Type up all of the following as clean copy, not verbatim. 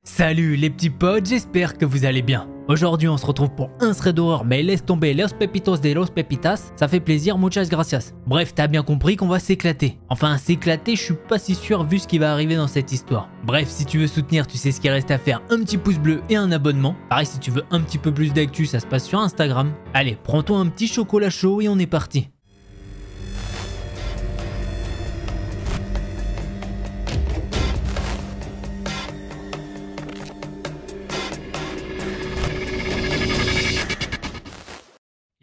Salut les petits potes, j'espère que vous allez bien. Aujourd'hui on se retrouve pour un thread d'horreur, mais laisse tomber los pepitos de los pepitas, ça fait plaisir, muchas gracias. Bref, t'as bien compris qu'on va s'éclater. Enfin s'éclater, je suis pas si sûr vu ce qui va arriver dans cette histoire. Bref, si tu veux soutenir, tu sais ce qu'il reste à faire, un petit pouce bleu et un abonnement. Pareil, si tu veux un petit peu plus d'actu, ça se passe sur Instagram. Allez, prends-toi un petit chocolat chaud et on est parti.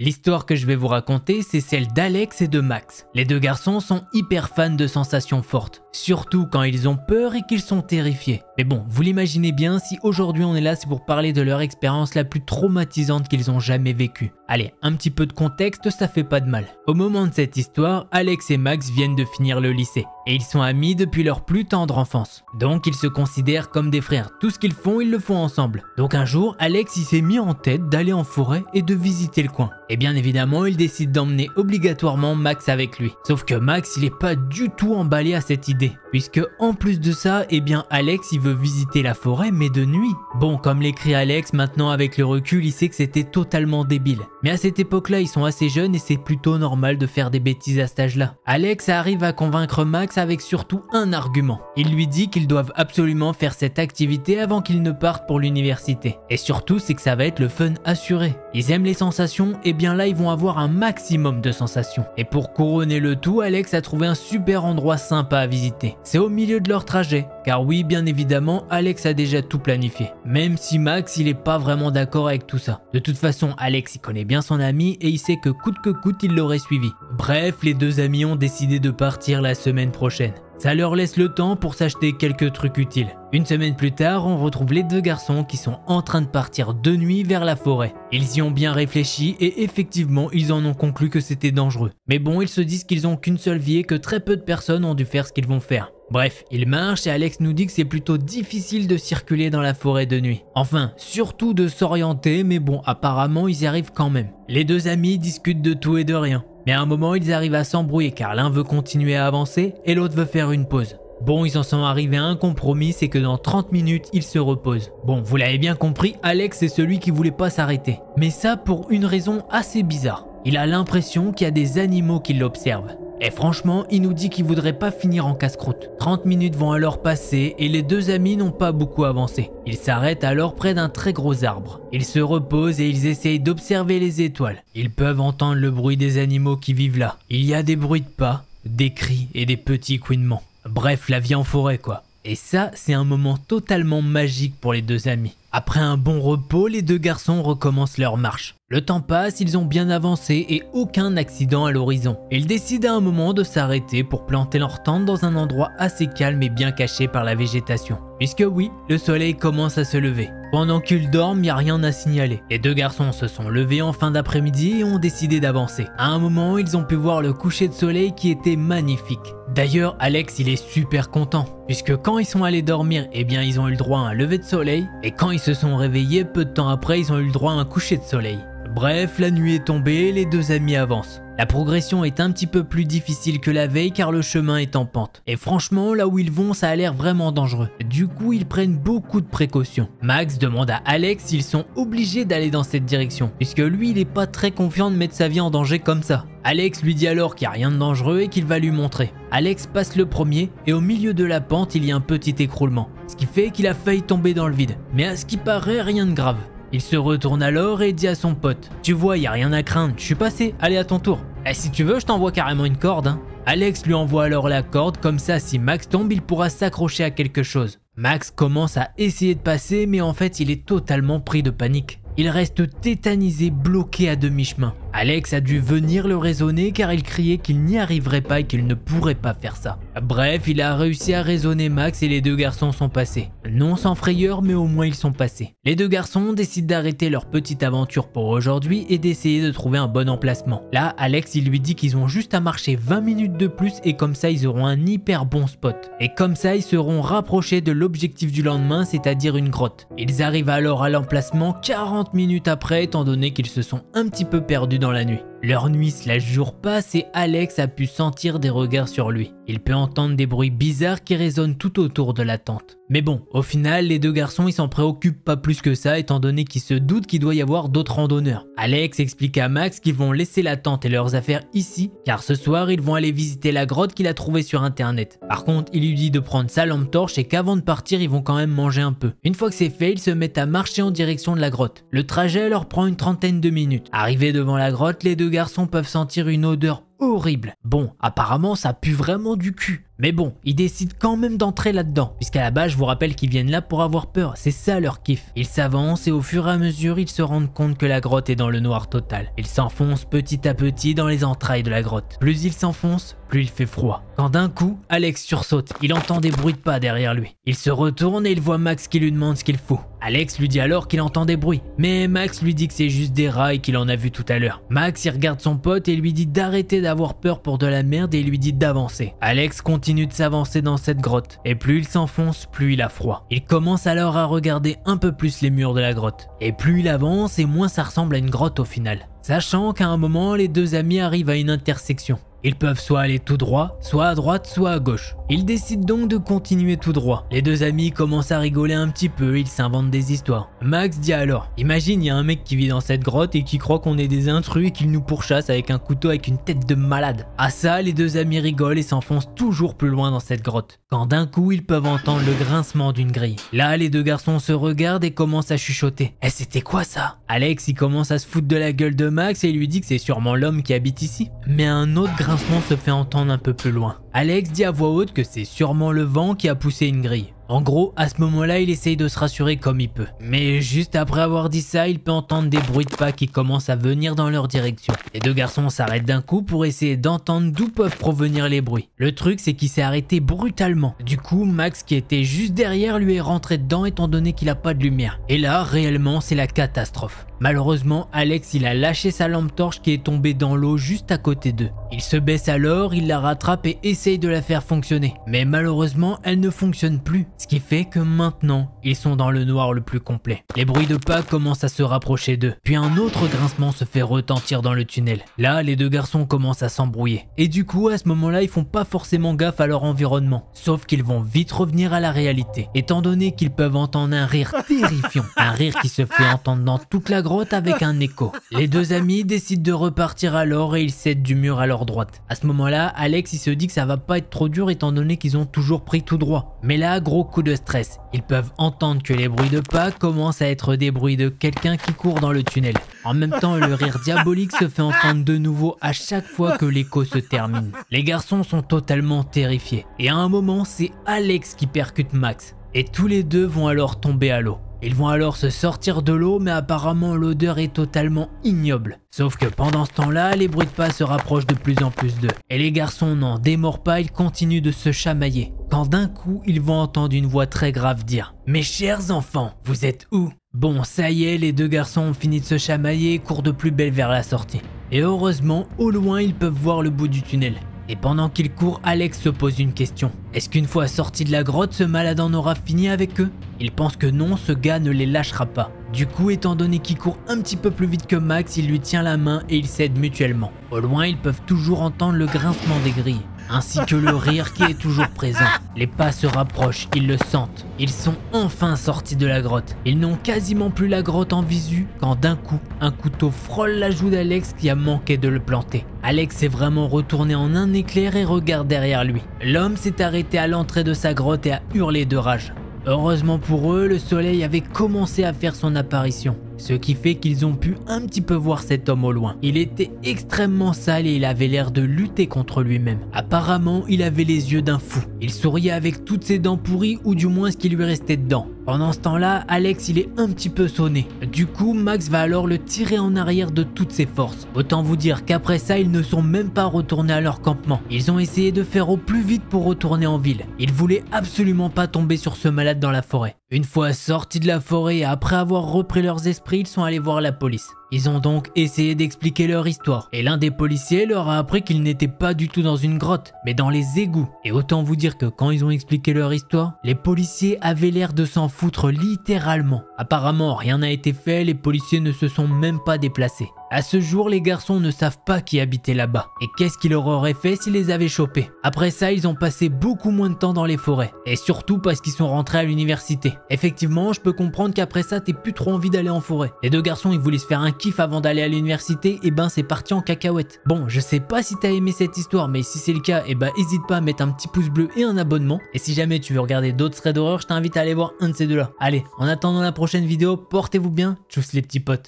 L'histoire que je vais vous raconter, c'est celle d'Alex et de Max. Les deux garçons sont hyper fans de sensations fortes, surtout quand ils ont peur et qu'ils sont terrifiés. Mais bon, vous l'imaginez bien, si aujourd'hui on est là, c'est pour parler de leur expérience la plus traumatisante qu'ils ont jamais vécue. Allez, un petit peu de contexte, ça fait pas de mal. Au moment de cette histoire, Alex et Max viennent de finir le lycée. Et ils sont amis depuis leur plus tendre enfance. Donc ils se considèrent comme des frères. Tout ce qu'ils font, ils le font ensemble. Donc un jour, Alex il s'est mis en tête d'aller en forêt et de visiter le coin. Et bien évidemment, il décide d'emmener obligatoirement Max avec lui. Sauf que Max, il est pas du tout emballé à cette idée. Puisque en plus de ça, eh bien Alex il veut visiter la forêt mais de nuit. Bon, comme l'écrit Alex, maintenant avec le recul, il sait que c'était totalement débile. Mais à cette époque-là, ils sont assez jeunes et c'est plutôt normal de faire des bêtises à cet âge-là. Alex arrive à convaincre Max avec surtout un argument. Il lui dit qu'ils doivent absolument faire cette activité avant qu'ils ne partent pour l'université. Et surtout, c'est que ça va être le fun assuré. Ils aiment les sensations, et bien là, ils vont avoir un maximum de sensations. Et pour couronner le tout, Alex a trouvé un super endroit sympa à visiter. C'est au milieu de leur trajet. Car oui, bien évidemment, Alex a déjà tout planifié. Même si Max, il est pas vraiment d'accord avec tout ça. De toute façon, Alex, il connaît bien son ami et il sait que coûte, il l'aurait suivi. Bref, les deux amis ont décidé de partir la semaine prochaine. Ça leur laisse le temps pour s'acheter quelques trucs utiles. Une semaine plus tard, on retrouve les deux garçons qui sont en train de partir de nuit vers la forêt. Ils y ont bien réfléchi et effectivement, ils en ont conclu que c'était dangereux. Mais bon, ils se disent qu'ils ont qu'une seule vie et que très peu de personnes ont dû faire ce qu'ils vont faire. Bref, ils marchent et Alex nous dit que c'est plutôt difficile de circuler dans la forêt de nuit. Enfin, surtout de s'orienter, mais bon, apparemment ils y arrivent quand même. Les deux amis discutent de tout et de rien. Mais à un moment, ils arrivent à s'embrouiller car l'un veut continuer à avancer et l'autre veut faire une pause. Bon, ils en sont arrivés à un compromis, c'est que dans 30 minutes, ils se reposent. Bon, vous l'avez bien compris, Alex est celui qui voulait pas s'arrêter. Mais ça pour une raison assez bizarre. Il a l'impression qu'il y a des animaux qui l'observent. Et franchement, il nous dit qu'il voudrait pas finir en casse-croûte. 30 minutes vont alors passer et les deux amis n'ont pas beaucoup avancé. Ils s'arrêtent alors près d'un très gros arbre. Ils se reposent et ils essayent d'observer les étoiles. Ils peuvent entendre le bruit des animaux qui vivent là. Il y a des bruits de pas, des cris et des petits couinements. Bref, la vie en forêt quoi. Et ça, c'est un moment totalement magique pour les deux amis. Après un bon repos, les deux garçons recommencent leur marche. Le temps passe, ils ont bien avancé et aucun accident à l'horizon. Ils décident à un moment de s'arrêter pour planter leur tente dans un endroit assez calme et bien caché par la végétation. Puisque oui, le soleil commence à se lever. Pendant qu'ils dorment, il n'y a rien à signaler. Les deux garçons se sont levés en fin d'après-midi et ont décidé d'avancer. À un moment, ils ont pu voir le coucher de soleil qui était magnifique. D'ailleurs, Alex, il est super content. Puisque quand ils sont allés dormir, eh bien ils ont eu le droit à un lever de soleil. Et quand ils se sont réveillés, peu de temps après, ils ont eu le droit à un coucher de soleil. Bref, la nuit est tombée et les deux amis avancent. La progression est un petit peu plus difficile que la veille car le chemin est en pente. Et franchement, là où ils vont, ça a l'air vraiment dangereux. Du coup, ils prennent beaucoup de précautions. Max demande à Alex s'ils sont obligés d'aller dans cette direction, puisque lui, il est pas très confiant de mettre sa vie en danger comme ça. Alex lui dit alors qu'il n'y a rien de dangereux et qu'il va lui montrer. Alex passe le premier et au milieu de la pente, il y a un petit écroulement. Ce qui fait qu'il a failli tomber dans le vide. Mais à ce qui paraît, rien de grave. Il se retourne alors et dit à son pote « Tu vois, y a rien à craindre, je suis passé, allez à ton tour. Et si tu veux, je t'envoie carrément une corde hein. » Alex lui envoie alors la corde, comme ça si Max tombe, il pourra s'accrocher à quelque chose. Max commence à essayer de passer, mais en fait il est totalement pris de panique. Il reste tétanisé, bloqué à demi-chemin. Alex a dû venir le raisonner car il criait qu'il n'y arriverait pas et qu'il ne pourrait pas faire ça. Bref, il a réussi à raisonner Max et les deux garçons sont passés. Non sans frayeur, mais au moins ils sont passés. Les deux garçons décident d'arrêter leur petite aventure pour aujourd'hui et d'essayer de trouver un bon emplacement. Là, Alex il lui dit qu'ils ont juste à marcher 20 minutes de plus et comme ça ils auront un hyper bon spot. Et comme ça ils seront rapprochés de l'objectif du lendemain, c'est-à-dire une grotte. Ils arrivent alors à l'emplacement 40 minutes après étant donné qu'ils se sont un petit peu perdus dans la nuit. Leur nuit / jour passe et Alex a pu sentir des regards sur lui. Il peut entendre des bruits bizarres qui résonnent tout autour de la tente. Mais bon, au final, les deux garçons ils s'en préoccupent pas plus que ça étant donné qu'ils se doutent qu'il doit y avoir d'autres randonneurs. Alex explique à Max qu'ils vont laisser la tente et leurs affaires ici car ce soir ils vont aller visiter la grotte qu'il a trouvée sur internet. Par contre, il lui dit de prendre sa lampe torche et qu'avant de partir ils vont quand même manger un peu. Une fois que c'est fait, ils se mettent à marcher en direction de la grotte. Le trajet leur prend une trentaine de minutes. Arrivés devant la grotte, les deux garçons peuvent sentir une odeur horrible. Bon, apparemment ça pue vraiment du cul. Mais bon, ils décident quand même d'entrer là-dedans, puisqu'à la base je vous rappelle qu'ils viennent là pour avoir peur, c'est ça leur kiff. Ils s'avancent et au fur et à mesure ils se rendent compte que la grotte est dans le noir total. Ils s'enfoncent petit à petit dans les entrailles de la grotte. Plus ils s'enfoncent, plus il fait froid. Quand d'un coup, Alex sursaute, il entend des bruits de pas derrière lui. Il se retourne et il voit Max qui lui demande ce qu'il fout. Alex lui dit alors qu'il entend des bruits, mais Max lui dit que c'est juste des rats et qu'il en a vu tout à l'heure. Max il regarde son pote et lui dit d'arrêter d'avoir peur pour de la merde et il lui dit d'avancer. Alex continue de s'avancer dans cette grotte et plus il s'enfonce, plus il a froid. Il commence alors à regarder un peu plus les murs de la grotte et plus il avance et moins ça ressemble à une grotte au final. Sachant qu'à un moment les deux amis arrivent à une intersection. Ils peuvent soit aller tout droit, soit à droite, soit à gauche. Ils décident donc de continuer tout droit. Les deux amis commencent à rigoler un petit peu, ils s'inventent des histoires. Max dit alors, imagine il y a un mec qui vit dans cette grotte et qui croit qu'on est des intrus et qu'il nous pourchasse avec un couteau avec une tête de malade. À ça, les deux amis rigolent et s'enfoncent toujours plus loin dans cette grotte. Quand d'un coup, ils peuvent entendre le grincement d'une grille. Là, les deux garçons se regardent et commencent à chuchoter. Eh, c'était quoi ça? Alex, il commence à se foutre de la gueule de Max et il lui dit que c'est sûrement l'homme qui habite ici. Mais un autre grincement se fait entendre un peu plus loin. Alex dit à voix haute que c'est sûrement le vent qui a poussé une grille. En gros, à ce moment-là, il essaye de se rassurer comme il peut. Mais juste après avoir dit ça, il peut entendre des bruits de pas qui commencent à venir dans leur direction. Les deux garçons s'arrêtent d'un coup pour essayer d'entendre d'où peuvent provenir les bruits. Le truc, c'est qu'il s'est arrêté brutalement. Du coup, Max, qui était juste derrière, lui est rentré dedans étant donné qu'il n'a pas de lumière. Et là, réellement, c'est la catastrophe. Malheureusement, Alex, il a lâché sa lampe torche qui est tombée dans l'eau juste à côté d'eux. Il se baisse alors, il la rattrape et essaye de la faire fonctionner. Mais malheureusement, elle ne fonctionne plus. Ce qui fait que maintenant, ils sont dans le noir le plus complet. Les bruits de pas commencent à se rapprocher d'eux. Puis un autre grincement se fait retentir dans le tunnel. Là, les deux garçons commencent à s'embrouiller. Et du coup, à ce moment-là, ils font pas forcément gaffe à leur environnement. Sauf qu'ils vont vite revenir à la réalité. Étant donné qu'ils peuvent entendre un rire terrifiant. Un rire qui se fait entendre dans toute la grotte avec un écho. Les deux amis décident de repartir alors et ils cèdent du mur à leur droite. À ce moment-là, Alex il se dit que ça va pas être trop dur étant donné qu'ils ont toujours pris tout droit. Mais là, gros coup de stress. Ils peuvent entendre que les bruits de pas commencent à être des bruits de quelqu'un qui court dans le tunnel. En même temps, le rire diabolique se fait entendre de nouveau à chaque fois que l'écho se termine. Les garçons sont totalement terrifiés. Et à un moment, c'est Alex qui percute Max. Et tous les deux vont alors tomber à l'eau. Ils vont alors se sortir de l'eau, mais apparemment l'odeur est totalement ignoble. Sauf que pendant ce temps-là, les bruits de pas se rapprochent de plus en plus d'eux. Et les garçons n'en démordent pas, ils continuent de se chamailler. Quand d'un coup, ils vont entendre une voix très grave dire « Mes chers enfants, vous êtes où ?» Bon, ça y est, les deux garçons ont fini de se chamailler et courent de plus belle vers la sortie. Et heureusement, au loin, ils peuvent voir le bout du tunnel. Et pendant qu'ils courent, Alex se pose une question. Est-ce qu'une fois sorti de la grotte, ce malade en aura fini avec eux? Il pense que non, ce gars ne les lâchera pas. Du coup, étant donné qu'il court un petit peu plus vite que Max, il lui tient la main et ils s'aident mutuellement. Au loin, ils peuvent toujours entendre le grincement des grilles, ainsi que le rire qui est toujours présent. Les pas se rapprochent, ils le sentent. Ils sont enfin sortis de la grotte. Ils n'ont quasiment plus la grotte en visu quand d'un coup, un couteau frôle la joue d'Alex qui a manqué de le planter. Alex est vraiment retourné en un éclair et regarde derrière lui. L'homme s'est arrêté à l'entrée de sa grotte et a hurlé de rage. Heureusement pour eux, le soleil avait commencé à faire son apparition. Ce qui fait qu'ils ont pu un petit peu voir cet homme au loin. Il était extrêmement sale et il avait l'air de lutter contre lui-même. Apparemment, il avait les yeux d'un fou. Il souriait avec toutes ses dents pourries ou du moins ce qui lui restait dedans. Pendant ce temps-là, Alex il est un petit peu sonné. Du coup, Max va alors le tirer en arrière de toutes ses forces. Autant vous dire qu'après ça, ils ne sont même pas retournés à leur campement. Ils ont essayé de faire au plus vite pour retourner en ville. Ils voulaient absolument pas tomber sur ce malade dans la forêt. Une fois sortis de la forêt et après avoir repris leurs esprits, ils sont allés voir la police. Ils ont donc essayé d'expliquer leur histoire. Et l'un des policiers leur a appris qu'ils n'étaient pas du tout dans une grotte, mais dans les égouts. Et autant vous dire que quand ils ont expliqué leur histoire, les policiers avaient l'air de s'en foutre littéralement. Apparemment, rien n'a été fait, les policiers ne se sont même pas déplacés. À ce jour, les garçons ne savent pas qui habitait là-bas et qu'est-ce qu'il leur aurait fait s'ils les avaient chopés. Après ça, ils ont passé beaucoup moins de temps dans les forêts et surtout parce qu'ils sont rentrés à l'université. Effectivement, je peux comprendre qu'après ça, t'aies plus trop envie d'aller en forêt. Les deux garçons, ils voulaient se faire un kiff avant d'aller à l'université, et ben c'est parti en cacahuète. Bon, je sais pas si t'as aimé cette histoire, mais si c'est le cas, et ben hésite pas à mettre un petit pouce bleu et un abonnement. Et si jamais tu veux regarder d'autres threads d'horreur, je t'invite à aller voir un de ces deux-là. Allez, en attendant la prochaine vidéo, portez-vous bien, tchuss les petits potes.